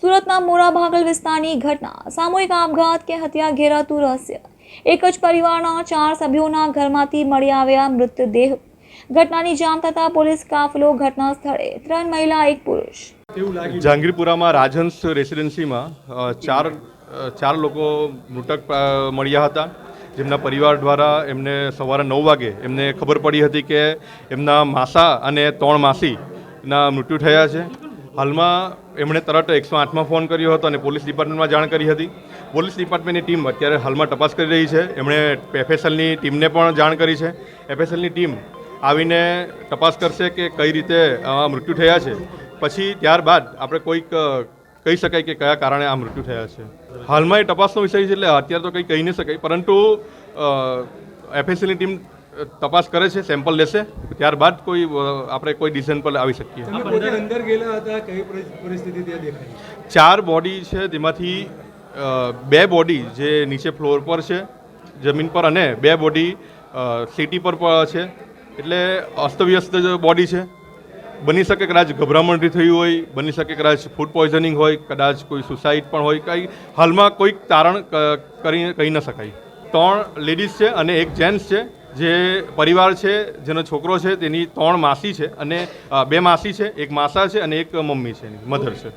સુરતના મોરાભાગલ વિસ્તારની ઘટના સામૂહિક આપઘાત કે હત્યા ઘેરાતું રહસ્ય। એક જ પરિવારના 4 સભ્યોના ઘરમાંથી મળી આવ્યા મૃતદેહ। ઘટનાની જાણ થતાં પોલીસ કાફલો ઘટના સ્થળે 3 મહિલા 1 પુરુષ। જહાંગીરપુરામાં રાજહંસ રેસિડેન્સીમાં ચાર લોકો મૃતક મળ્યા હતા, જેમના પરિવાર દ્વારા એમને સવારે 9 વાગે એમને ખબર પડી હતી કે એમના માસા અને 3 માસીના મૃત્યુ થયા છે। હાલમાં એમણે તરત 108માં ફોન કર્યો હતો અને પોલીસ ડિપાર્ટમેન્ટમાં જાણ કરી હતી। પોલીસ ડિપાર્ટમેન્ટની ટીમ અત્યારે હાલમાં તપાસ કરી રહી છે। એમણે એફએસએલની ટીમને પણ જાણ કરી છે। એફએસએલની ટીમ આવીને તપાસ કરશે કે કઈ રીતે મૃત્યુ થયા છે, પછી ત્યારબાદ આપણે કોઈક કહી શકાય કે કયા કારણે આ મૃત્યુ થયા છે। હાલમાં એ તપાસનો વિષય છે, એટલે અત્યારે તો કંઈ કહી નહીં શકાય, પરંતુ એફએસએલની ટીમ તપાસ કરે છે, સેમ્પલ લેશે, ત્યારબાદ આપણે કોઈ ડિસિઝન પર આવી શકીએ। અંદર ગયેલા હતા, કઈ પરિસ્થિતિ ત્યાં દેખાય? 4 બોડી છે, જેમાંથી 2 બોડી જે નીચે ફ્લોર પર છે, જમીન પર, અને 2 બોડી સિટી પર છે, એટલે અસ્તવ્યસ્ત બોડી છે। બની શકે કદાચ ગભરામણથી થયું હોય, બની શકે કદાચ ફૂડ પોઈઝનિંગ હોય, કદાચ કોઈ સુસાઇડ પણ હોય, કંઈ હાલમાં કોઈક તારણ કહી ન શકાય। 3 લેડીઝ છે અને 1 જેન્ટ્સ છે। જે પરિવાર છે, જેનો છોકરો છે, તેની 3 માસી છે અને 2 માસી છે, 1 માસા છે અને 1 મમ્મી છે, મધર છે।